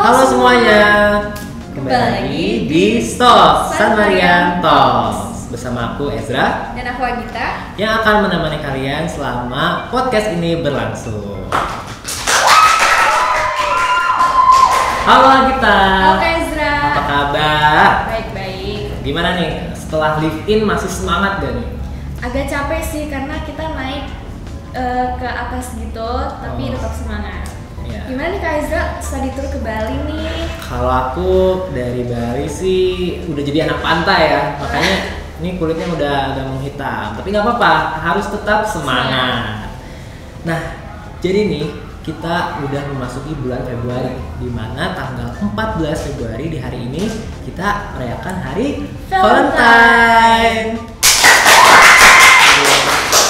Halo semuanya, kembali lagi di Stos San Marian Talks bersama aku Ezra dan aku Agita yang akan menemani kalian selama podcast ini berlangsung. Halo Agita. Halo Ezra. Apa kabar? Baik-baik. Gimana nih setelah live in, masih semangat gak nih? Agak capek sih karena kita naik ke atas gitu, tapi tetap semangat. Ya. Gimana nih Kak Ezra, study tour ke Bali nih? Kalau aku dari Bali sih udah jadi anak pantai ya, makanya ini kulitnya udah agak menghitam. Tapi nggak apa-apa, harus tetap semangat. Nah, jadi nih kita udah memasuki bulan Februari, di mana tanggal 14 Februari di hari ini kita merayakan Hari Valentine.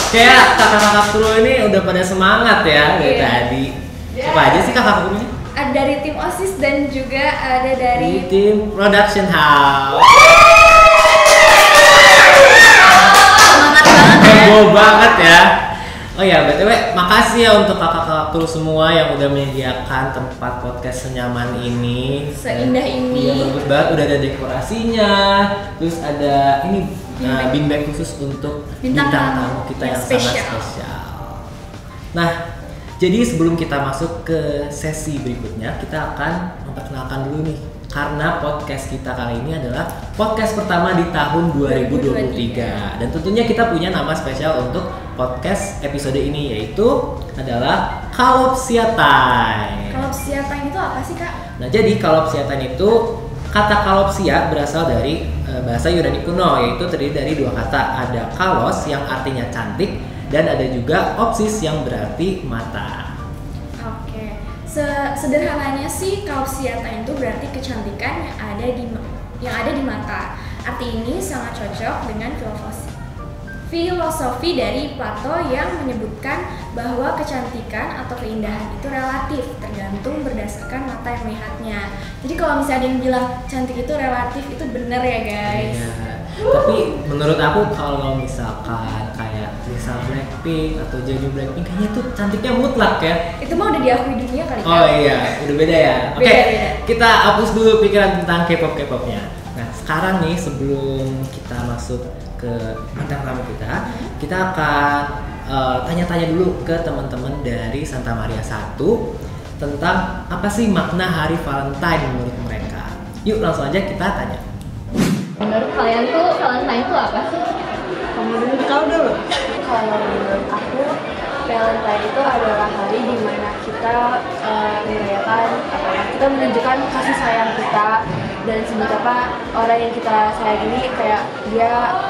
Kayak kakak-kakak kru ini udah pada semangat ya dari tadi. Apa aja sih kakak krunya? Ada dari tim OSIS dan juga ada dari tim production house. Semangat banget ya. Heboh banget ya. Oh ya, BTW makasih ya untuk kakak-kakak kru semua yang udah menyediakan tempat podcast senyaman ini. Seindah ini. Iya, bagus banget, udah ada dekorasinya. Terus ada ini bean bag khusus untuk bintang tamu kita yang sangat spesial. Nah, jadi sebelum kita masuk ke sesi berikutnya, kita akan memperkenalkan dulu nih. Karena podcast kita kali ini adalah podcast pertama di tahun 2023. Dan tentunya kita punya nama spesial untuk podcast episode ini, yaitu adalah Kalopsia Time. Kalopsia Time itu apa sih Kak? Nah, jadi Kalopsia Time itu, kata kalopsia berasal dari bahasa Yunani kuno, yaitu terdiri dari dua kata. Ada kalos yang artinya cantik, dan ada juga opsis yang berarti mata. Oke. Sederhananya sih kalopsia time itu berarti kecantikan yang ada di mata. Arti ini sangat cocok dengan filosofi dari Plato yang menyebutkan bahwa kecantikan atau keindahan itu relatif, tergantung berdasarkan mata yang melihatnya. Jadi kalau misalnya ada yang bilang cantik itu relatif, itu benar ya guys. Iya. Tapi menurut aku kalau misalkan kayak Lisa Blackpink atau Jeju Blackpink, kayaknya itu cantiknya mutlak ya. Itu mah udah diakui dunia kali kan? Oh iya, udah beda ya. Oke, Beda. kita hapus dulu pikiran tentang K-pop-nya. Nah, sekarang nih sebelum kita masuk ke bintang tamu kita akan tanya-tanya dulu ke teman-teman dari Santa Maria 1 tentang apa sih makna Hari Valentine menurut mereka. Yuk langsung aja kita tanya. Menurut kalian tuh Valentine itu apa sih? Menurut kau dulu? Kalau menurut aku, Valentine itu adalah hari di mana kita merayakan, kita menunjukkan kasih sayang kita dan seberapa orang yang kita sayang ini kayak dia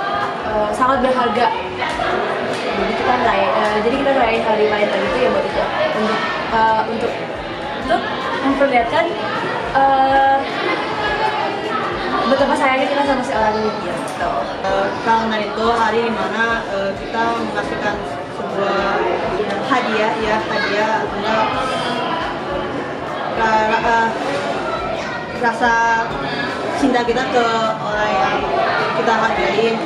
sangat berharga. Jadi kita merayakan hari Valentine itu ya buat itu untuk memperlihatkan betapa sayangnya kita sama si orang ini gitu. Karena itu hari dimana kita menghasilkan sebuah hadiah atau rasa cinta kita ke orang yang kita hargai.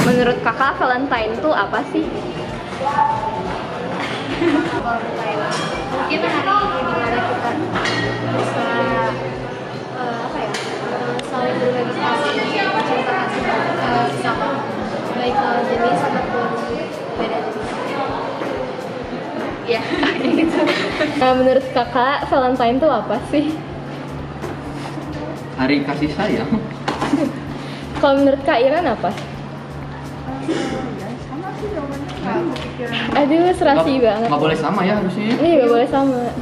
Menurut kakak, Valentine itu apa sih? Valentine mungkin hari dimana kita bisa saling berbagi kasih, cinta kasih sesama, baik jenis ataupun beda jenis. Ya, gitu. Nah, menurut kakak, Valentine itu apa sih? Hari kasih sayang. Kalau menurut Kak Iran apa? Sama sih jawabannya. Aduh, serasi banget. Nggak boleh sama ya harusnya. Iya, nggak boleh sama.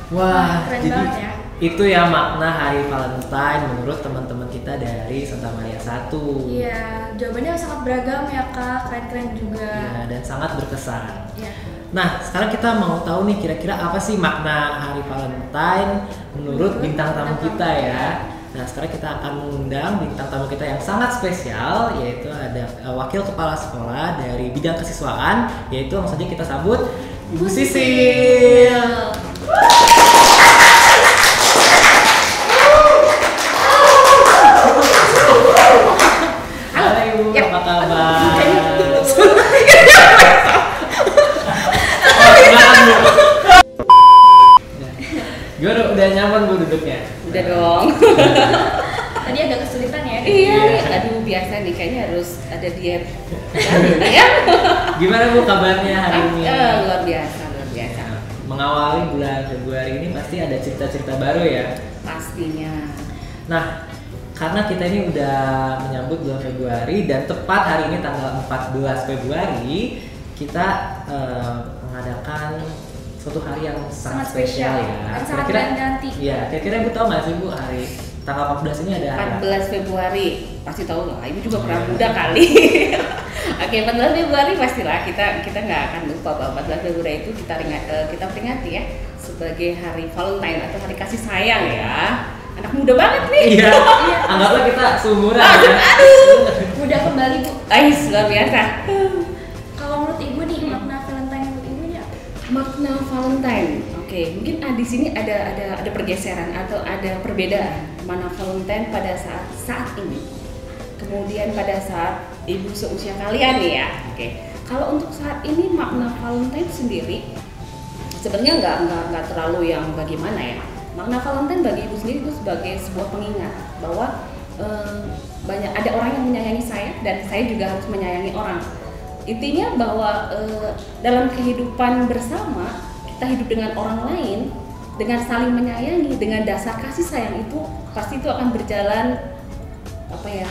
Wah, Keren jadi banget ya. itu ya makna Hari Valentine menurut teman-teman kita dari Santa Maria 1. Iya, jawabannya sangat beragam ya Kak, keren-keren juga. Ya, dan sangat berkesan. Iya. Nah, sekarang kita mau tahu nih kira-kira apa sih makna Hari Valentine menurut bintang tamu kita ya. Nah, sekarang kita akan mengundang bintang tamu kita yang sangat spesial, yaitu ada Wakil Kepala Sekolah dari bidang kesiswaan, yaitu langsung saja kita sambut Ibu Sisil. Halo Ibu, apa kabar? diet. Ya. Gimana Bu kabarnya hari ini? Luar biasa. Mengawali bulan Februari ini pasti ada cerita-cerita baru ya? Pastinya. Nah, karena kita ini udah menyambut bulan Februari dan tepat hari ini tanggal 14 Februari kita mengadakan suatu hari yang sangat spesial ya. Dan sangat ganti. Iya, kira-kira Ibu tahu nggak sih Bu hari tanggal 14 ini ada hari 14 Februari pasti tahu lah. Ibu juga pernah muda kali. Oke, 14 Februari pastilah kita nggak akan lupa bahwa 14 Februari itu kita peringati ya sebagai hari Valentine atau hari kasih sayang ya. Anak muda banget nih. Iya. Anggaplah kita seumuran ya. Muda kembali Bu. Ais, luar biasa. Kalau menurut Ibu nih makna Valentine menurut Ibu ini apa? Makna Valentine. Oke, mungkin di sini ada pergeseran atau ada perbedaan mana Valentine pada saat ini. Kemudian pada saat ibu seusia kalian nih ya. Oke. Kalau untuk saat ini makna Valentine sendiri sebenarnya nggak terlalu yang bagaimana ya. Makna Valentine bagi ibu sendiri itu sebagai sebuah pengingat bahwa ada orang yang menyayangi saya dan saya juga harus menyayangi orang. Intinya bahwa dalam kehidupan bersama kita hidup dengan orang lain dengan saling menyayangi dengan dasar kasih sayang itu pasti itu akan berjalan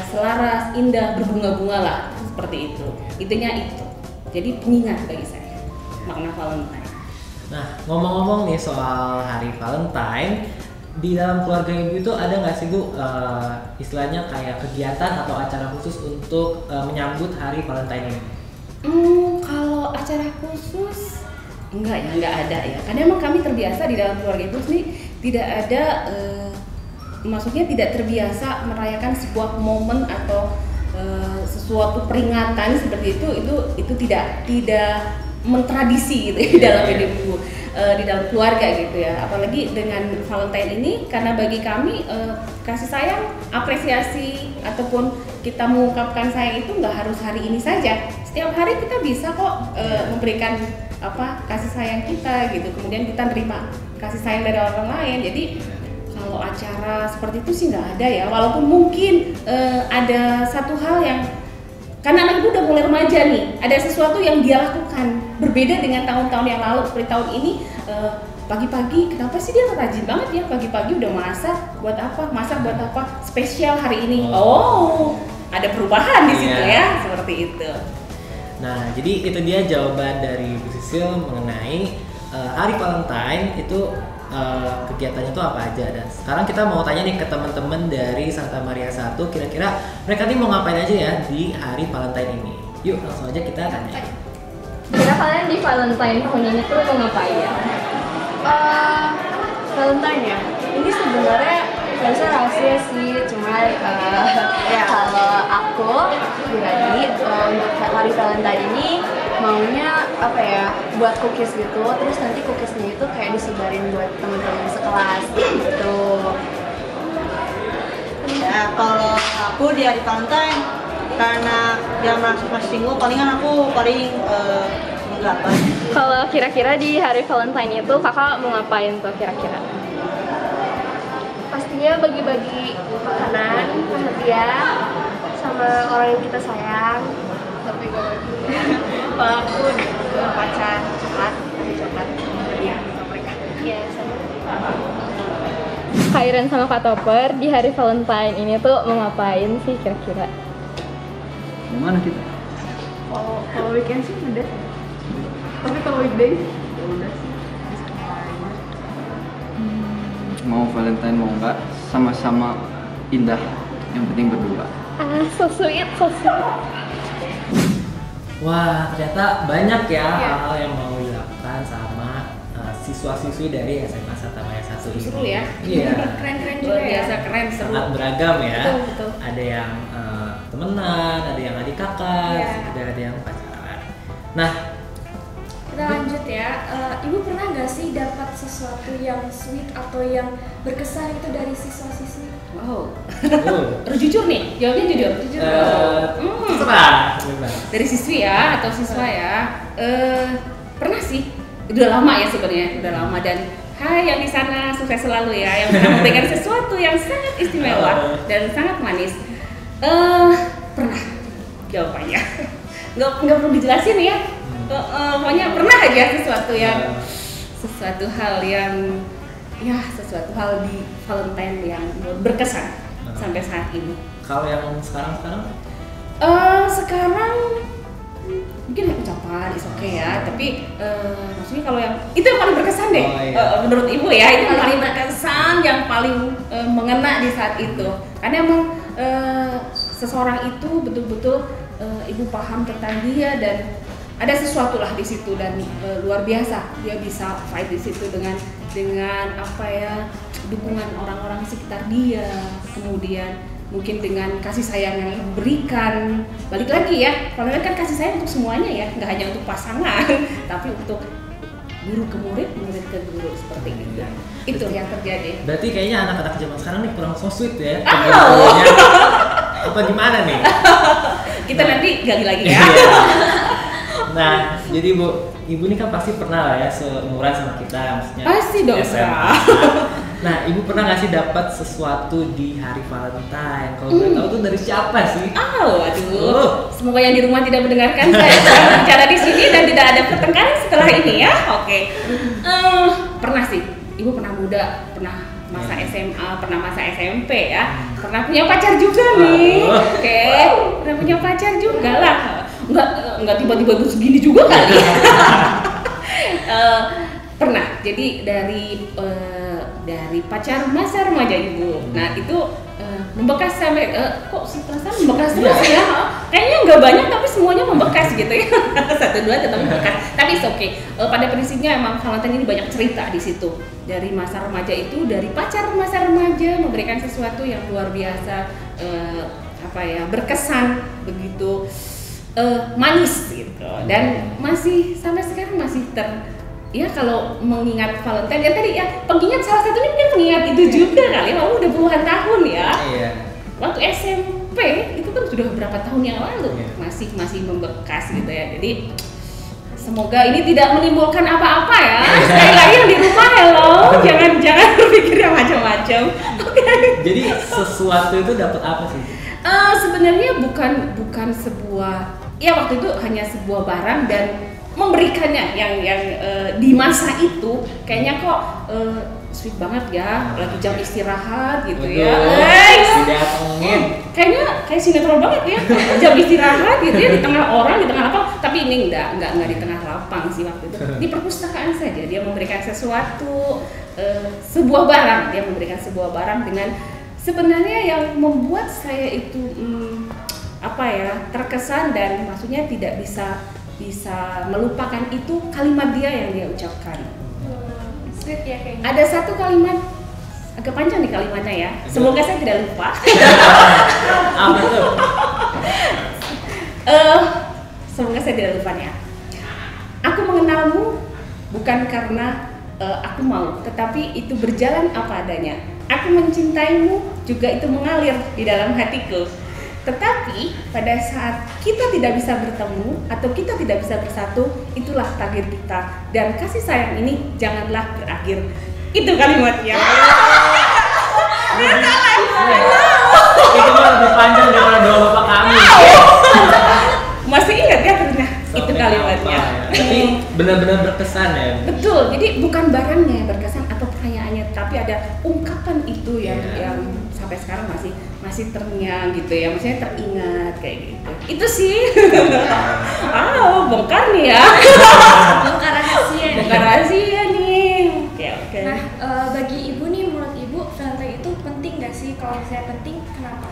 selaras, indah, berbunga-bunga lah seperti itu. Intinya itu. Jadi pengingat bagi saya makna Valentine. Nah, ngomong-ngomong nih soal hari Valentine, di dalam keluarga Ibu itu ada nggak sih Bu istilahnya kayak kegiatan atau acara khusus untuk menyambut hari Valentine ini? Kalau acara khusus enggak ada ya. Karena emang kami terbiasa di dalam keluarga Ibu sendiri tidak ada maksudnya tidak terbiasa merayakan sebuah momen atau sesuatu peringatan seperti itu tidak mentradisi gitu di dalam hidup Ibu, di dalam keluarga gitu ya. Apalagi dengan Valentine ini karena bagi kami kasih sayang, apresiasi ataupun kita mengungkapkan sayang itu nggak harus hari ini saja. Setiap hari kita bisa kok memberikan kasih sayang kita gitu. Kemudian kita terima kasih sayang dari orang lain. Jadi kalau acara seperti itu sih nggak ada ya, walaupun mungkin ada satu hal yang karena anak ibu udah mulai remaja nih, ada sesuatu yang dia lakukan berbeda dengan tahun-tahun yang lalu. Seperti tahun ini pagi-pagi, kenapa sih dia rajin banget ya pagi-pagi udah masak buat apa spesial hari ini. Ada perubahan di situ ya, seperti itu. Nah, jadi itu dia jawaban dari Bu Sisil mengenai hari Valentine itu kegiatannya itu apa aja. Dan sekarang kita mau tanya nih ke teman-teman dari Santa Maria 1, kira-kira mereka nih mau ngapain aja ya di hari Valentine ini. Yuk langsung aja kita tanya. Kira kalian di Valentine tahun ini tuh mau ngapain ya? Valentine ya? Ini sebenarnya harusnya rahasia sih, cuma kalau aku pribadi untuk hari Valentine ini maunya buat cookies gitu, terus nanti cookiesnya itu kayak disebarin buat teman-teman sekelas gitu. Ya kalau aku di hari Valentine karena dia merasa single, palingan aku paling enggak apa. Kalau kira-kira di hari Valentine itu kakak mau ngapain tuh kira-kira? Pastinya bagi-bagi makanan, perhatian sama orang yang kita sayang. Tapi kalau aku pacar coklat ya sama mereka. Iya sama. Kak Iren sama Kak Topper di hari Valentine ini tuh mau ngapain sih kira-kira? Gimana kita? Kalau weekend sih udah. Tapi kalau weekday ya udah sih. Mau Valentine mau enggak, sama-sama indah. Yang penting berdua. So sweet. Wah, ternyata banyak ya hal-hal yang mau dilakukan sama siswa-siswi dari SMA Santa Maria 1 ini. Seru ya? Iya. Keren-keren juga Luar ya. biasa keren, seru. Sangat beragam ya. Betul. Ada yang temenan, ada yang adik kakak, juga ada yang pacaran. Nah, Kita lanjut ya. Ibu pernah nggak sih dapat sesuatu yang sweet atau yang berkesan itu dari siswa-siswi? Wow. Harus jujur nih, jawabnya jujur. terserah. Bebas. Dari siswi ya atau siswa ya. Pernah sih. Udah lama ya sebenarnya, udah lama. Dan hai yang di sana sukses selalu ya, yang pernah memberikan sesuatu yang sangat istimewa dan sangat manis. Pernah jawabannya. Nggak perlu dijelasin ya. Pokoknya pernah aja sesuatu hal di Valentine yang berkesan sampai saat ini. Kalau yang sekarang? Sekarang mungkin ucapan is okay ya, tapi maksudnya kalau yang itu yang paling berkesan deh. Menurut Ibu ya, itu yang paling berkesan, yang paling mengena di saat itu. Karena emang seseorang itu betul-betul Ibu paham tentang dia dan ada sesuatu lah di situ dan luar biasa dia bisa fight di situ dengan apa ya, dukungan orang-orang sekitar dia, kemudian mungkin dengan kasih sayang yang diberikan. Balik lagi ya, kalau kan kasih sayang untuk semuanya ya, nggak hanya untuk pasangan tapi untuk guru ke murid, murid ke guru, seperti itu. Itu yang terjadi. Berarti kayaknya anak-anak zaman sekarang nih kurang so sweet ya. Oh. Apa gimana nih? Kita nanti gali lagi ya. Nah, jadi Ibu ini kan pasti pernah lah ya seumuran sama kita, maksudnya pasti dong. SMA. Nah, Ibu pernah nggak sih dapat sesuatu di hari Valentine? Kalau boleh tahu tuh dari siapa sih? Aduh. Semoga yang di rumah tidak mendengarkan saya bicara di sini dan tidak ada pertengkaran setelah ini ya. Oke. Pernah sih. Ibu pernah muda, pernah masa SMA, pernah masa SMP ya. Pernah punya pacar juga nih. Oke. Pernah punya pacar juga lah. Enggak tiba-tiba terus segini juga kali. Pernah. Jadi dari pacar masa remaja Ibu. Nah, itu membekas sampai kok perasaan membekas terus ya. Kayaknya nggak banyak tapi semuanya membekas gitu ya. 1-2 tetap membekas. Tapi it's okay. Pada prinsipnya emang Valentine ini banyak cerita di situ. Dari masa remaja itu, dari pacar masa remaja memberikan sesuatu yang luar biasa, berkesan begitu. Manis gitu, dan masih sampai sekarang masih ya kalau mengingat Valentine ya tadi ya, pengingat salah satunya mungkin pengingat itu juga kali, lalu udah puluhan tahun ya. Iya. Waktu SMP itu kan sudah berapa tahun yang lalu, masih membekas gitu ya. Jadi semoga ini tidak menimbulkan apa-apa ya. Sekali lagi yang di rumah, jangan berpikir yang macam-macam. Jadi sesuatu itu dapat apa sih? Sebenarnya bukan sebuah, ya waktu itu hanya sebuah barang dan memberikannya yang di masa itu kayaknya kok sweet banget ya, lagi jam istirahat gitu. Betul, ya. Kayaknya kayak sinetron banget ya, jam istirahat gitu ya, di tengah orang, di tengah lapang. Tapi ini enggak di tengah lapang sih waktu itu. Di perpustakaan saja dia memberikan sesuatu, sebuah barang, dia memberikan sebuah barang dengan sebenarnya yang membuat saya itu terkesan dan maksudnya tidak bisa melupakan itu kalimat dia yang dia ucapkan. Sweet ya kayaknya. Ada satu kalimat agak panjang nih kalimatnya ya. Semoga saya tidak lupa. Apa tuh? Semoga saya tidak lupa ya. Aku mengenalmu bukan karena aku mau, tetapi itu berjalan apa adanya. Aku mencintaimu juga itu mengalir di dalam hatiku. Tetapi pada saat kita tidak bisa bertemu atau kita tidak bisa bersatu, itulah takdir kita. Dan kasih sayang ini janganlah berakhir. Itu kalimatnya. Itu mah lebih panjang daripada doa bapak kami. Masih ingat ya karena itu kalimatnya. Tapi benar-benar berkesan ya. Betul. Jadi bukan barangnya yang berkesan atau pertanyaannya, tapi ada ungkapan itu yang sampai sekarang masih terngiang gitu ya, maksudnya teringat kayak gitu. Itu sih. Bongkar nih ya. Bongkar rahasia nih. Oke. Nah, bagi Ibu nih, menurut Ibu Valentine itu penting nggak sih? Kalau saya penting, kenapa?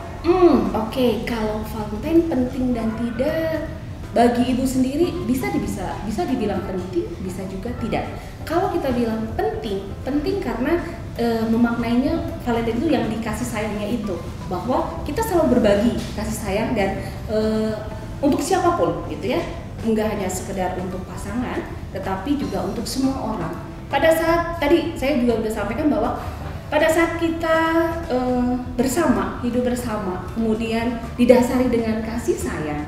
Oke. Kalau Valentine penting dan tidak, bagi Ibu sendiri bisa dibilang penting, bisa juga tidak. Kalau kita bilang penting karena memaknainya Valentine itu yang dikasih sayangnya itu, bahwa kita selalu berbagi kasih sayang dan untuk siapapun gitu ya, enggak hanya sekedar untuk pasangan, tetapi juga untuk semua orang. Pada saat tadi saya juga sudah sampaikan bahwa pada saat kita hidup bersama, kemudian didasari dengan kasih sayang.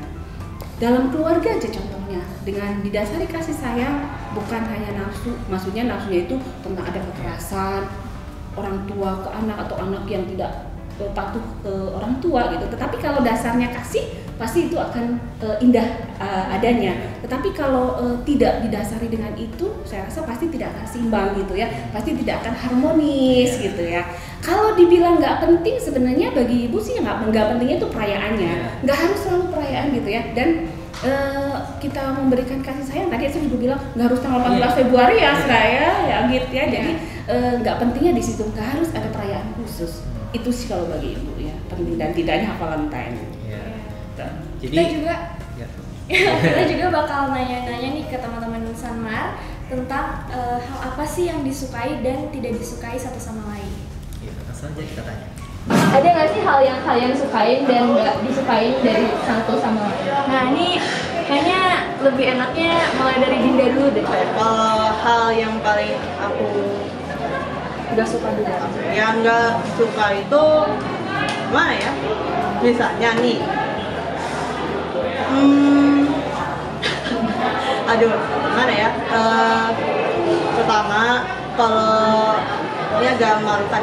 Dalam keluarga aja contohnya, dengan didasari kasih sayang, bukan hanya nafsu, maksudnya nafsunya itu tentang ada kekerasan orang tua ke anak atau anak yang tidak patuh ke orang tua gitu. Tetapi kalau dasarnya kasih, pasti itu akan indah adanya. Tetapi kalau tidak didasari dengan itu, saya rasa pasti tidak akan seimbang gitu ya, pasti tidak akan harmonis gitu ya. Kalau dibilang nggak penting, sebenarnya bagi ibu sih nggak pentingnya itu perayaannya, nggak harus selalu perayaan gitu ya. Dan kita memberikan kasih sayang, tadi saya juga bilang nggak harus tanggal 14 Februari ya saya ya gitu ya. Jadi nggak pentingnya di situ, nggak harus ada perayaan khusus. Itu sih kalau bagi ibu ya penting, dan tidaknya Valentine. Jadi kita juga kita juga bakal nanya-nanya nih ke teman-teman Sanmar tentang hal apa sih yang disukai dan tidak disukai satu sama lain. Gitu, langsung aja kita tanya. Ada nggak sih hal yang kalian sukain dan nggak disukain dari satu sama lain? Nah ini kayaknya lebih enaknya mulai dari Dinda dulu deh. Kalau hal yang paling aku Nggak suka dulu. yang nggak suka itu mana ya? Misalnya nih, aduh, gimana ya? Pertama, kalau ini agak memalukan.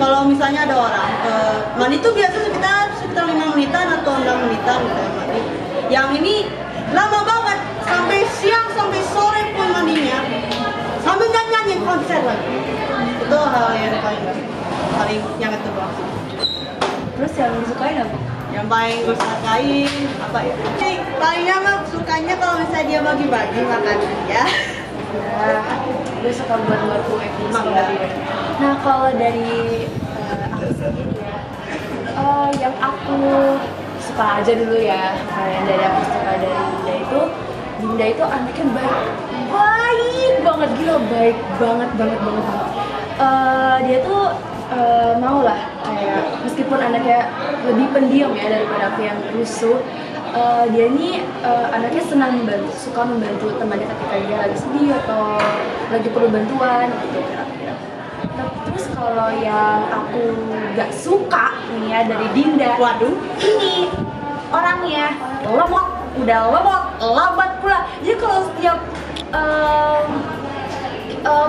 Kalau misalnya ada orang mandi tuh biasa sekitar 5 menitan atau 6 menitan misalnya mandi. Yang ini lama banget, sampai siang sampai sore pun mandinya, sambil nyanyi konser lagi. Itu hal yang paling yang itu doang. Terus yang disukain apa? Yang paling gue sukain apa ya? Palingnya mah sukanya kalau misalnya dia bagi-bagi makanan ya. Gue suka buat kue sih. Nah kalau dari aku sendiri ya, yang aku suka aja dulu ya, yang dari aku suka dari Dinda itu anaknya baik banget, gila baik banget. Dia tuh mau lah kayak meskipun anaknya lebih pendiam ya daripada aku yang rusuh, dia ini anaknya senang membantu, suka membantu temannya ketika dia lagi sedih atau lagi perlu bantuan gitu kira-kira. Terus kalau yang aku gak suka nih ya dari Dinda, waduh, ini orangnya lambat pula. Jadi kalau setiap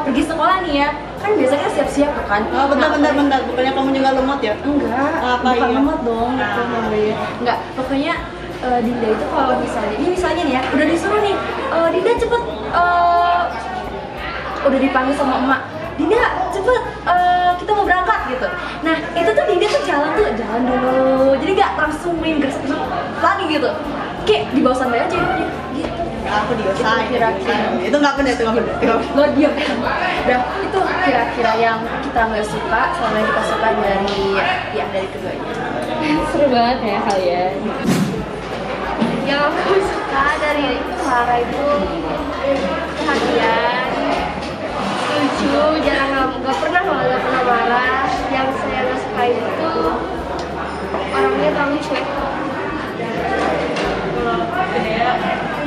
pergi sekolah nih ya, kan biasanya siap-siap kan. Oh, bentar. Bukannya kamu juga lemot ya? Enggak, bukan lemot dong, itu namanya. Enggak, pokoknya Dinda itu kalau misalnya nih ya, udah disuruh nih, Dinda cepet, udah dipanggil sama emak, Dinda cepet, kita mau berangkat gitu. Nah itu tuh Dinda tuh jalan dulu, jadi gak langsung main gerak lagi gitu, kayak di bawah santai aja gitu. Aku diusahain. Kira-kira itu nggak benar. Lo diam. Nah itu kira-kira yang kita nggak suka sama yang kita suka dari keduanya. Seru banget ya kalian. Yang aku suka dari Clara itu perhatian, lucu, nggak pernah marah. Yang saya nggak suka itu orangnya terlalu cuek.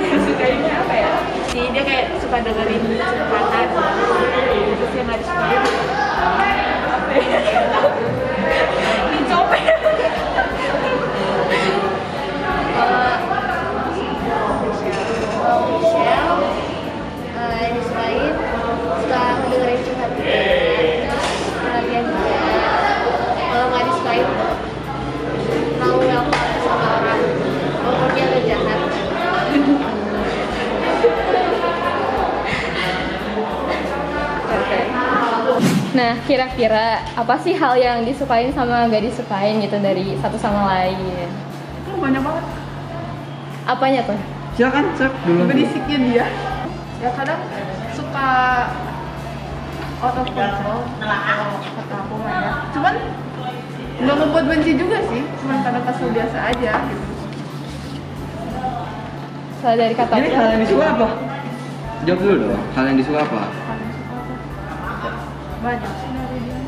Yang sukainya apa ya? Dia kayak suka dengerin curhatan, terus yang nggak disukain apa ya? Dicopet. Michelle yang disukain suka dengerin curhatan, perhatian dia. Kalau nggak disukain mau welcome sama orang, pokoknya agak jahat. Nah, kira-kira apa sih hal yang disukain sama gak disukain gitu dari satu sama lain? Banyak banget. Apanya tuh? Silakan, Cep, dulu. Berisiknya dia. Ya kadang suka out of control. Kata aku mah ya. Cuman nggak membuat benci juga sih. Cuman kadang kesel biasa aja gitu. Soal dari kata Jadi hal yang disuka apa? Jawab dulu dong. Hal yang disuka apa? Banyak sih dari dia.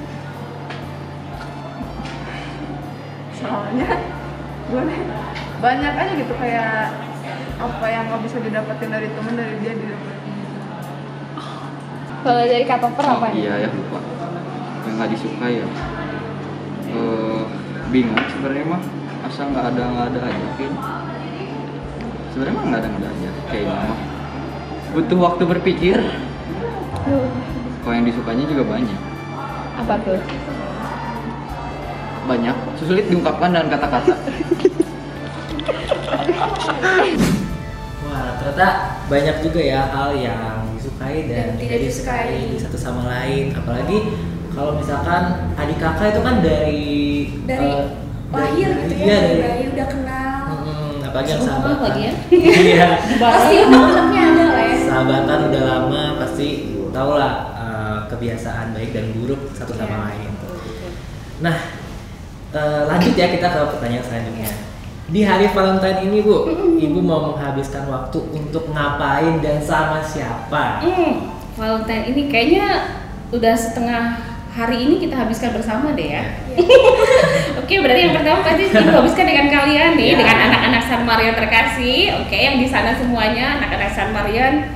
Soalnya gue banyak aja gitu kayak apa yang nggak bisa didapetin dari temen, dari dia didapetin. Kalau dari kata per apa? Iya ya, lupa. Yang nggak disuka ya. Bingung sebenarnya mah. Asal nggak ada aja kan. Sebenarnya mah nggak ada aja. Kayaknya mah butuh waktu berpikir. Kalau yang disukanya juga banyak. Apa tuh? banyak, sulit diungkapkan dengan kata-kata. Wah, ternyata banyak juga ya hal yang disukai dan tidak disukai satu sama lain. Apalagi kalau misalkan adik kakak itu kan dari lahir gitu ya, dari bayi udah kenal. Apalagi yang sahabatan. Lagi ya? Iya. Pasti anaknya ada lah ya. Sahabatan udah lama pasti tau lah kebiasaan baik dan buruk satu sama lain. Nah, lanjut ya kita ke pertanyaan selanjutnya. Di hari Valentine ini Bu, Ibu mau menghabiskan waktu untuk ngapain dan sama siapa? Valentine ini kayaknya udah setengah hari ini kita habiskan bersama deh ya. Oke, berarti yang pertama pasti Ibu habiskan dengan kalian nih, dengan anak-anak San Marian terkasih. Oke, yang di sana semuanya anak-anak San Marian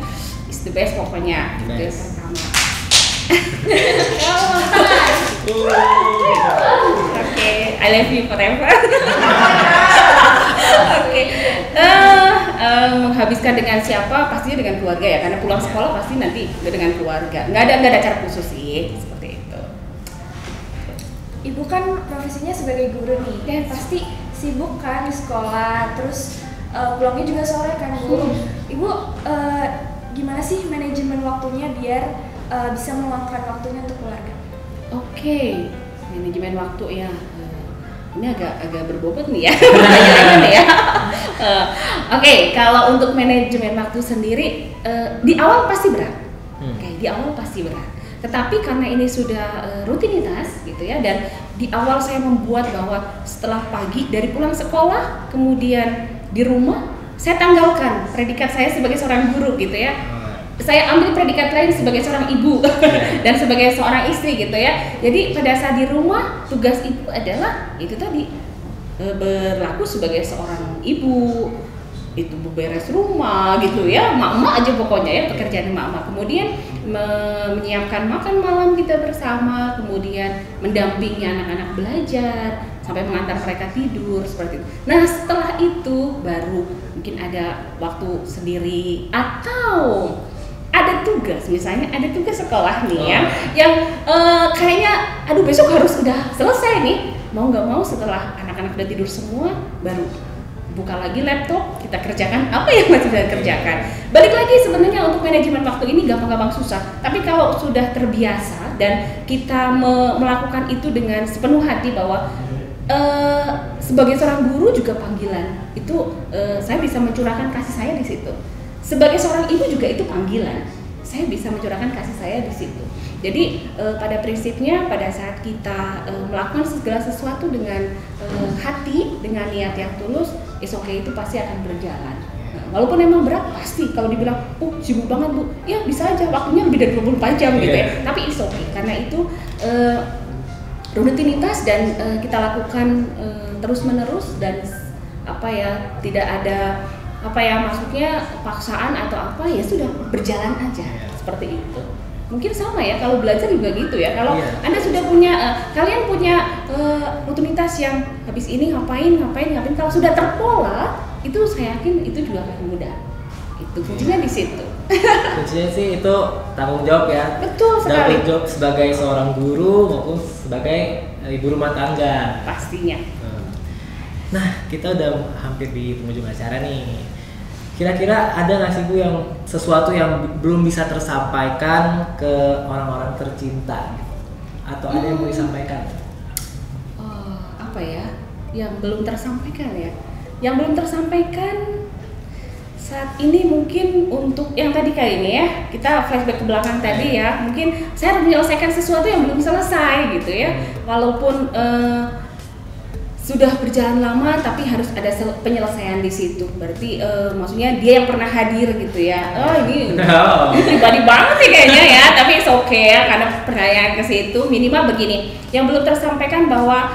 is the best pokoknya. Itu yang pertama. Oke, I love you forever. Oke, menghabiskan dengan siapa? Pastinya dengan keluarga ya, karena pulang sekolah pasti nanti dengan keluarga. Nggak ada acara khusus sih, seperti itu. Ibu kan profesinya sebagai guru nih, dan pasti sibuk kan di sekolah, terus pulangnya juga sore kan Bu. Ibu gimana sih manajemen waktunya biar bisa meluangkan waktunya untuk keluarga? Oke, manajemen waktu ya. Ini agak berbobot nih ya pertanyaannya ya. Oke, kalau untuk manajemen waktu sendiri di awal pasti berat. Oke, di awal pasti berat. Tetapi karena ini sudah rutinitas gitu ya, dan di awal saya membuat bahwa setelah pagi dari pulang sekolah kemudian di rumah saya tanggalkan predikat saya sebagai seorang guru gitu ya. Saya ambil predikat lain sebagai seorang ibu dan sebagai seorang istri gitu ya. Jadi pada saat di rumah tugas ibu adalah itu tadi berlaku sebagai seorang ibu, itu beberes rumah gitu ya, emak-emak aja pokoknya ya, pekerjaan emak-emak. Kemudian menyiapkan makan malam kita bersama, kemudian mendampingi anak-anak belajar sampai mengantar mereka tidur seperti itu. Nah setelah itu baru mungkin ada waktu sendiri atau ada tugas, misalnya ada tugas sekolah nih ya, yang kayaknya aduh besok harus udah selesai nih, mau nggak mau setelah anak-anak udah tidur semua baru buka lagi laptop, kita kerjakan apa yang masih bisa kerjakan. Balik lagi sebenarnya untuk manajemen waktu ini gampang-gampang susah, tapi kalau sudah terbiasa dan kita melakukan itu dengan sepenuh hati bahwa sebagai seorang guru juga panggilan itu, saya bisa mencurahkan kasih saya di situ. Sebagai seorang ibu juga itu panggilan, saya bisa mencurahkan kasih saya di situ. Jadi pada prinsipnya pada saat kita melakukan segala sesuatu dengan hati, dengan niat yang tulus, itu pasti akan berjalan. Nah, walaupun memang berat, pasti kalau dibilang, sibuk banget Bu, ya bisa aja waktunya lebih dari 24 jam gitu ya. Tapi karena itu rutinitas dan kita lakukan terus menerus dan tidak ada maksudnya paksaan atau apa, ya sudah berjalan aja seperti itu. Mungkin sama ya kalau belajar juga gitu ya. Kalau Anda sudah punya kalian punya rutinitas yang habis ini ngapain, kalau sudah terpola itu saya yakin itu juga akan mudah. Itu kuncinya di situ. Kuncinya sih itu tanggung jawab ya. Betul sekali. Tanggung jawab sebagai seorang guru maupun sebagai ibu rumah tangga. Pastinya. Nah, kita udah hampir di penghujung acara nih. Kira-kira ada nggak sih Bu yang sesuatu yang belum bisa tersampaikan ke orang-orang tercinta gitu? Atau ada yang mau disampaikan? Apa ya? Yang belum tersampaikan ya? Yang belum tersampaikan saat ini mungkin untuk yang tadi kali ini ya, kita flashback ke belakang tadi ya, mungkin saya harus menyelesaikan sesuatu yang belum selesai gitu ya. Walaupun sudah berjalan lama tapi harus ada penyelesaian di situ. Berarti maksudnya dia yang pernah hadir gitu ya. Ini pribadi banget sih kayaknya ya, tapi it's okay ya karena percaya ke situ. Minimal begini, yang belum tersampaikan bahwa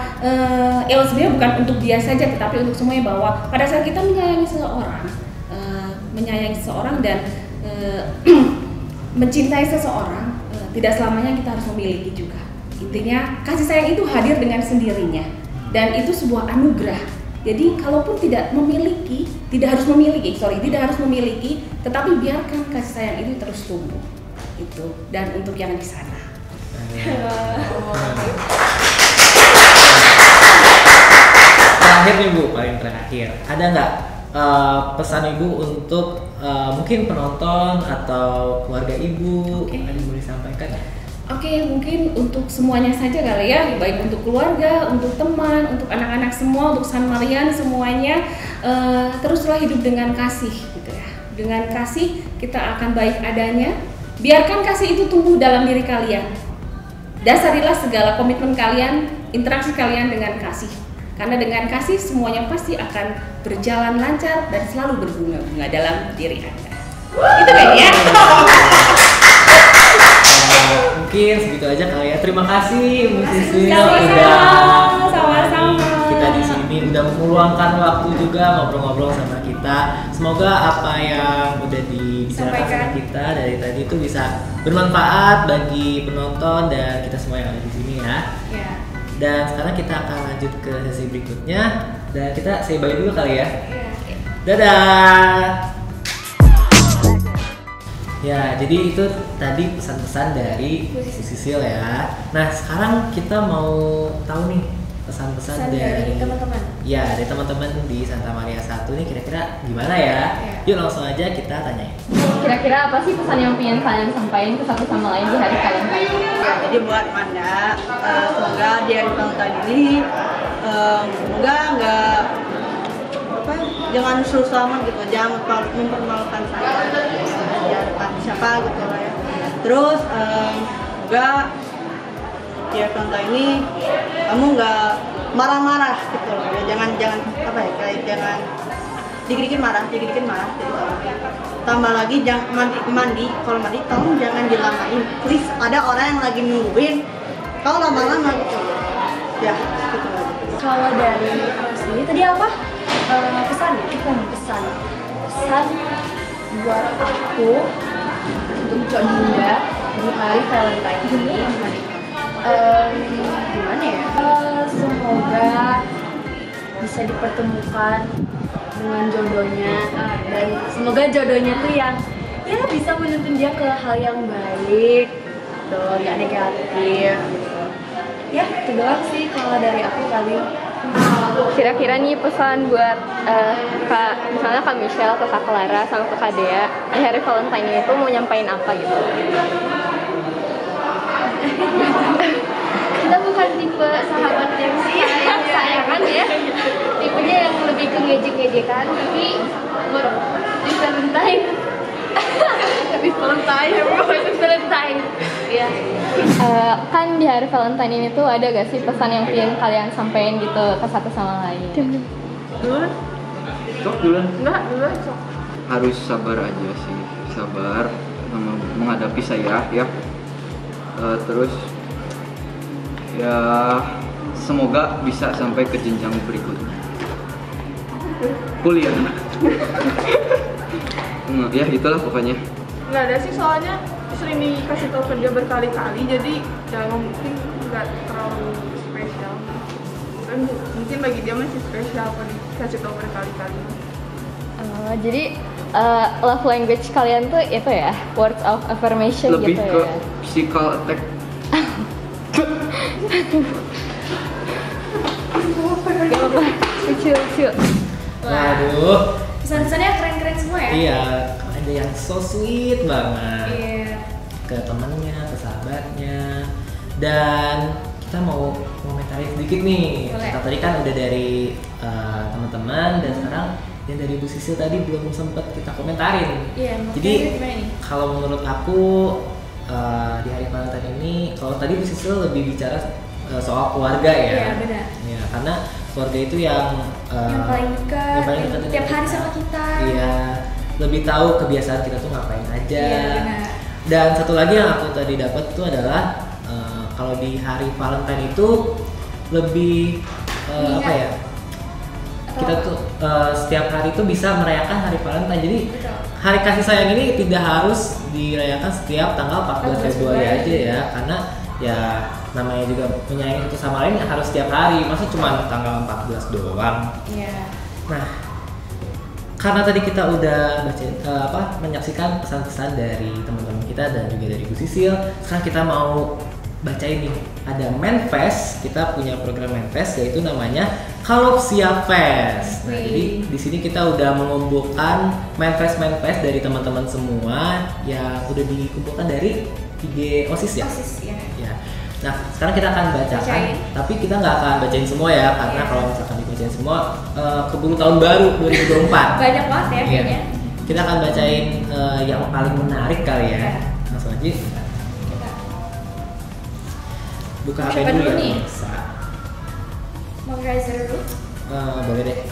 sebenarnya bukan untuk dia saja tetapi untuk semuanya, bahwa pada saat kita menyayangi seseorang dan mencintai seseorang, tidak selamanya kita harus memiliki juga. Intinya kasih sayang itu hadir dengan sendirinya. Dan itu sebuah anugerah. Jadi kalaupun tidak harus memiliki, tetapi biarkan kasih sayang itu terus tumbuh. Itu. Dan untuk yang di sana. terakhir nih Bu, paling terakhir. Ada nggak pesan Ibu untuk mungkin penonton atau keluarga Ibu? Ada yang boleh disampaikan? Oke, mungkin untuk semuanya saja kali ya, baik untuk keluarga, untuk teman, untuk anak-anak semua, untuk San Marian semuanya, teruslah hidup dengan kasih gitu ya. Dengan kasih kita akan baik adanya. Biarkan kasih itu tumbuh dalam diri kalian. Dasarilah segala komitmen kalian, interaksi kalian dengan kasih. Karena dengan kasih semuanya pasti akan berjalan lancar dan selalu berbunga-bunga dalam diri Anda. Itu kan ya. Mungkin segitu aja kali ya. Terima kasih Bu Sisil Sama-sama. Kita di sini udah meluangkan waktu juga ngobrol-ngobrol sama kita. Semoga apa yang udah dibicarakan sama kita dari tadi itu bisa bermanfaat bagi penonton dan kita semua yang ada di sini ya. Dan sekarang kita akan lanjut ke sesi berikutnya dan kita say bye dulu kali ya. Dadah. Ya, jadi itu tadi pesan-pesan dari Bu Sisil ya. Nah, sekarang kita mau tahu nih pesan-pesan dari teman-teman. Ya, dari teman-teman di Santa Maria 1 nih kira-kira gimana ya? Yuk langsung aja kita tanyain. Kira-kira apa sih pesan yang ingin kalian sampaikan ke satu sama lain di hari Valentine? Ya, jadi buat Manda, semoga di hari Valentine ini semoga nggak jangan susah amat gitu, jangan mempermalukan saya di hadapan siapa gitu lah ya. Terus semoga di hari Valentine ini kamu nggak marah-marah gitu loh ya, jangan apa ya, kayak jangan dikit-dikit marah gitu. Tambah lagi jangan mandi kalau mandi tolong jangan dilamain, please, ada orang yang lagi nungguin kalau lama-lama gitu ya, gitu aja. Kalau dari aku sendiri tadi apa? Pesan buat aku untuk Cok Dinda di hari Valentine ini gimana ya? Semoga bisa dipertemukan dengan jodohnya dan semoga jodohnya tuh yang ya bisa menuntun dia ke hal yang baik, tuh nggak negatif. Ya itu doang sih kalau dari aku kali. Kira-kira nih pesan buat misalnya Kak Michelle, ke Kak Clara, sama ke Kak Dea di hari Valentine itu mau nyampain apa gitu? Kita bukan tipe sahabat yang sayang-sayangan ya, tipenya yang lebih ke ngejek-ngejekan, tapi di Valentine lebih Valentine ya. Kan di hari Valentine ini tuh ada gak sih pesan yang ingin kalian sampaikan gitu ke satu sama lain? Duluan? Sok duluan. Enggak, duluan sok. Harus sabar aja sih, sabar menghadapi saya ya. Terus ya semoga bisa sampai ke jenjang berikutnya, kuliah. Ya itulah pokoknya. Nggak ada sih, soalnya sering dikasih tahu ke dia berkali-kali, jadi ya mungkin nggak terlalu spesial. Dan mungkin bagi dia masih spesial kalau dikasih tahu berkali-kali. Jadi love language kalian tuh itu ya, words of affirmation lebih gitu ya? Lebih ke physical attack. Gak apa-apa, lucu. Waduh, Pesan-pesannya keren-keren semua ya? iya, ada yang so sweet banget. Iya. Ke temennya, ke sahabatnya. Dan kita mau komentarin sedikit nih. Boleh. Kita tadi kan udah dari teman-teman dan sekarang yang dari Bu Sisil tadi belum sempet kita komentarin. Iya, jadi gimana nih? kalau menurut aku di hari Valentine ini, kalau tadi Bu Sisil lebih bicara soal keluarga ya. Iya, benar. Ya, karena keluarga itu yang paling dekat, dengan tiap hari kita. sama kita. Iya, lebih tahu kebiasaan kita tuh ngapain aja. Iya, benar. Dan satu lagi yang aku tadi dapat tuh adalah kalau di hari Valentine itu lebih apa ya? Kita tuh setiap hari itu bisa merayakan hari Valentine. Jadi Betul. hari kasih sayang ini tidak harus dirayakan setiap tanggal 14 Februari aja ya, karena ya namanya juga menyayangi satu sama lain harus setiap hari, masa cuma tanggal 14 doang. Iya. Nah, karena tadi kita udah menyaksikan pesan-pesan dari teman-teman kita dan juga dari Bu Sisil, sekarang kita mau bacain nih, ada Manfest, kita punya program Manfest yaitu namanya Kalopsia Fest. Nah, jadi di sini kita udah mengumpulkan Manfest dari teman-teman semua yang udah dikumpulkan dari IG OSIS ya. OSIS ya. Ya. Nah, sekarang kita akan bacakan, tapi kita nggak akan bacain semua ya, karena kalau misalkan dibacain semua keburu tahun baru 2024. Banyak banget ya kayaknya. Kita akan bacain yang paling menarik kali ya. Langsung aja. Buka HP dulu ya, nih? bisa. Mau Riser dulu? Boleh deh.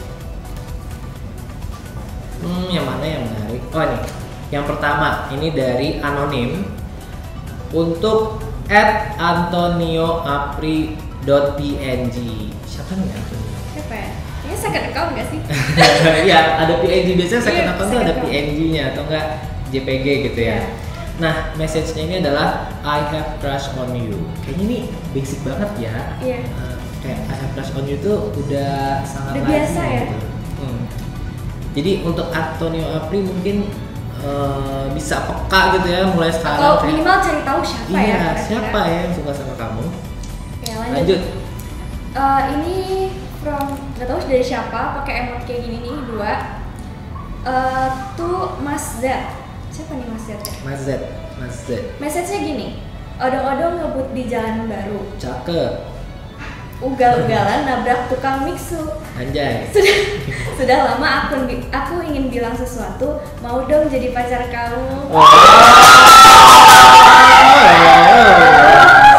Yang mana yang menarik? Oh ini, yang pertama ini dari anonim untuk @antonioapri.png. Siapa nih Antonio? Siapa ya? Ini second account nggak sih? Iya, ada PNG, biasanya second account tuh ada account. PNG-nya atau enggak JPG gitu ya. Nah, message-nya ini adalah I have crush on you. Kayaknya ini basic banget ya. Iya. Kayak I have crush on you tuh udah sangat Udah biasa lazim ya? gitu. Jadi untuk Antonio Apri mungkin bisa peka gitu ya mulai sekarang. Atau minimal cari tahu siapa ya. Iya, kira-kira. siapa ya yang suka sama kamu? Oke, Lanjut. Ini from nggak tahu dari siapa, pakai emot kayak gini nih 2. Tuh Mas Z. Siapa nih Mas Z ya? Mas Z. Message-nya gini. Odong-odong ngebut di jalan baru. Cakep. Ugal-ugalan nabrak tukang mixu. Anjay. Sudah lama aku ingin bilang sesuatu, mau dong jadi pacar kamu.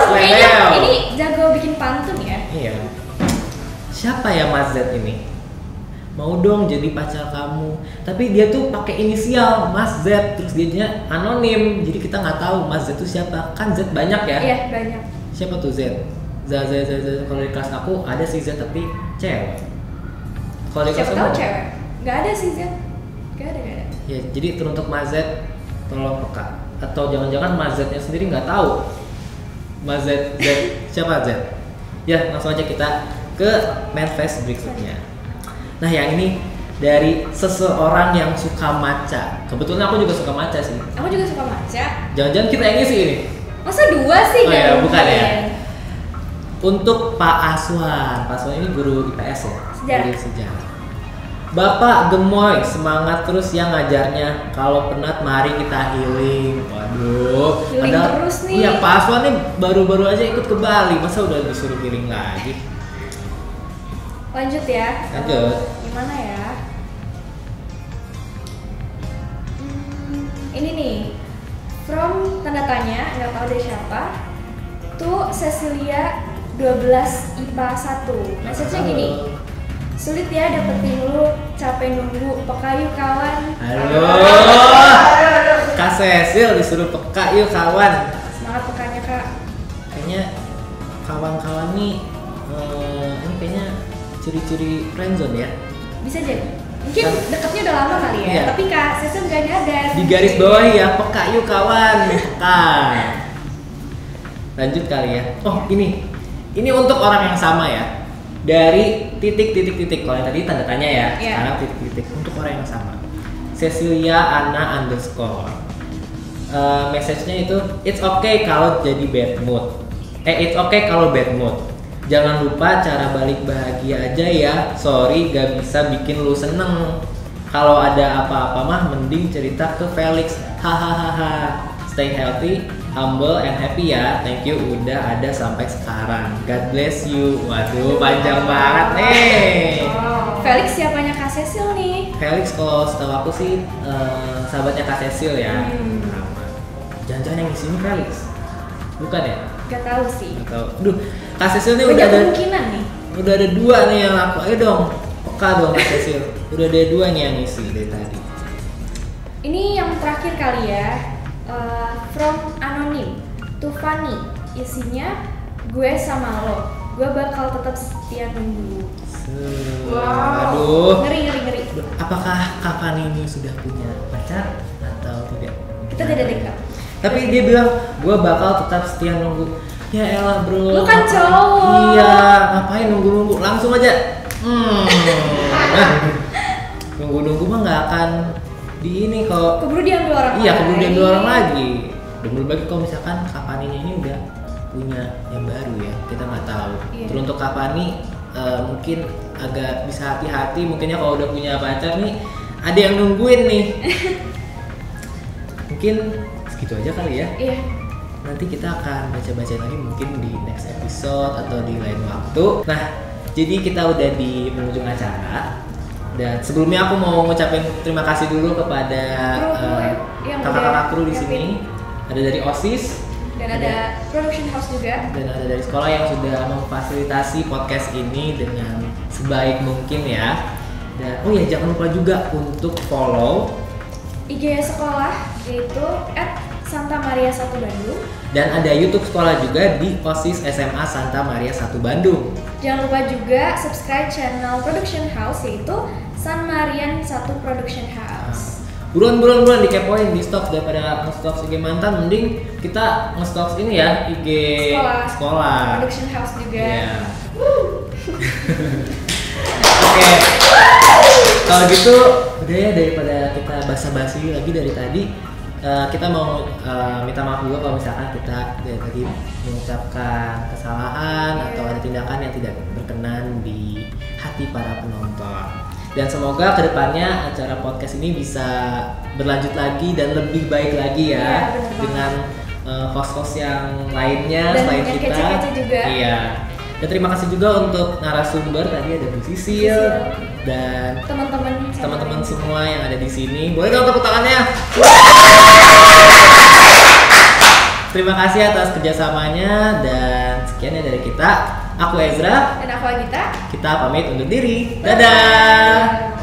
Kayaknya ini jago bikin pantun ya. Iya. Siapa ya Mas Z ini? Mau dong jadi pacar kamu. Tapi dia tuh pakai inisial Mas Z, terus dia anonim. Jadi kita nggak tahu Mas Z itu siapa. Kan Z banyak ya? Iya, banyak. Siapa tuh Z? Z. Kalau di kelas aku ada si Z tapi cewek. Kalau di kelas Siapa tahu kamu? cewek? Nggak ada sih Z. Nggak ada. Ya, jadi teruntuk Mas Z, tolong peka. Atau jangan-jangan Mas Z-nya sendiri nggak tahu Mas Z siapa Z? Ya, langsung aja kita ke Manfest berikutnya. Nah, yang ini dari seseorang yang suka maca. Kebetulan aku juga suka maca sih. Aku juga suka maca. Jangan-jangan kita yang ngisi ini? Masa 2 sih? Oh nggak ya, bukan mungkin. ya. Untuk Pak Aswan. Pak Aswan ini guru IPS ya? Sejarah. Guru sejarah. Bapak gemoy, semangat terus ya ngajarnya. Kalau penat mari kita healing. Waduh. Healing terus nih. Iya, Pak Aswan nih baru-baru aja ikut ke Bali. Masa udah disuruh healing lagi? Lanjut ya. Lanjut. Gimana ya? Ini nih. From tanda tanya, nggak tahu dari siapa. Tuh Cecilia 12 IPA 1. Message-nya gini. Sulit ya dapetin lu, capek nunggu, peka yuk kawan. Halo. Kak Cecil disuruh peka yuk kawan. Semangat pekanya Kak. Kayaknya kawan-kawan nih ini kayaknya ciri-ciri friendzone ya. Bisa jadi. Mungkin deketnya udah lama kali ya, Iya. tapi Kak Cecil nggak nyadar. Di garis bawah ya, peka yuk kawan, peka. Lanjut kali ya. Oh ini untuk orang yang sama ya. Dari titik. Kalau yang tadi tanda tanya ya, Iya. sekarang titik. Untuk orang yang sama. Cecilia Anna _ message-nya itu it's okay kalau jadi bad mood. It's okay kalau bad mood. Jangan lupa cara balik bahagia aja ya. Sorry gak bisa bikin lu seneng. Kalau ada apa-apa mah mending cerita ke Felix. Hahaha. Stay healthy, humble and happy ya. Thank you udah ada sampai sekarang. God bless you. Waduh, panjang banget nih. Felix siapanya Kak Cecil nih? Felix kalau setahu aku sih sahabatnya Kak Cecil ya. Jangan-jangan yang di sini Felix? Bukan ya? Gak tahu sih. Gak tahu. Aduh, Kak Cecil nih Banyak kemungkinan nih. udah ada 2 nih yang aku. Ayo dong, peka dong Kak Cecil. Udah ada 2 nih yang ngisi dari tadi. Ini yang terakhir kali ya. From anonim to funny. Isinya gue sama lo. Gue bakal tetap setia nunggu. Aduh. Ngeri. Apakah Kak ini sudah punya pacar atau tidak? Kita tidak dekat. Tapi dia bilang gue bakal tetap setia nunggu. Ya elah bro. Lu kan cowok. Iya, ngapain nunggu-nunggu? Langsung aja. Nunggu-nunggu mah nggak akan di ini kalau Keburu diambil orang iya lain. keburu diambil orang lagi. Belum lagi kalau misalkan Kak ini udah punya yang baru ya, kita nggak tahu. Iya. Terus untuk Kak Fani mungkin agak bisa hati-hati mungkinnya kalau udah punya pacar nih, ada yang nungguin nih. Mungkin segitu aja kali ya. Iya. Nanti kita akan baca-baca lagi mungkin di next episode atau di lain waktu. Nah, jadi kita udah di penghujung acara. Dan sebelumnya aku mau ngucapin terima kasih dulu kepada kakak-kakak kru di sini. Ada dari OSIS dan ada production house juga. Dan ada dari sekolah yang sudah memfasilitasi podcast ini dengan sebaik mungkin ya. Dan oh ya, jangan lupa juga untuk follow IG sekolah yaitu @SantaMaria1 Bandung. Dan ada YouTube sekolah juga di OSIS SMA Santa Maria 1 Bandung. Jangan lupa juga subscribe channel production house yaitu San Marian 1 Production House. Buruan dikepoin di stok daripada nge-stok IG mantan, mending kita nge-stok ini ya IG sekolah. Production house juga. Yeah. Oke. Kalau gitu udah ya, daripada kita basa-basi lagi dari tadi, kita mau minta maaf juga kalau misalkan kita dari tadi mengucapkan kesalahan atau ada tindakan yang tidak berkenan di hati para penonton. Dan semoga kedepannya acara podcast ini bisa berlanjut lagi dan lebih baik lagi ya, dengan host-host yang lainnya dan selain yang kita. kece-kece juga. Iya. Dan terima kasih juga untuk narasumber tadi ada Bu Sisil dan teman-teman semua yang ada di sini. Boleh dong tepuk tangannya. Terima kasih atas kerjasamanya dan sekian ya dari kita. Aku Ezra dan aku Agita. Kita pamit undur diri. Dadah.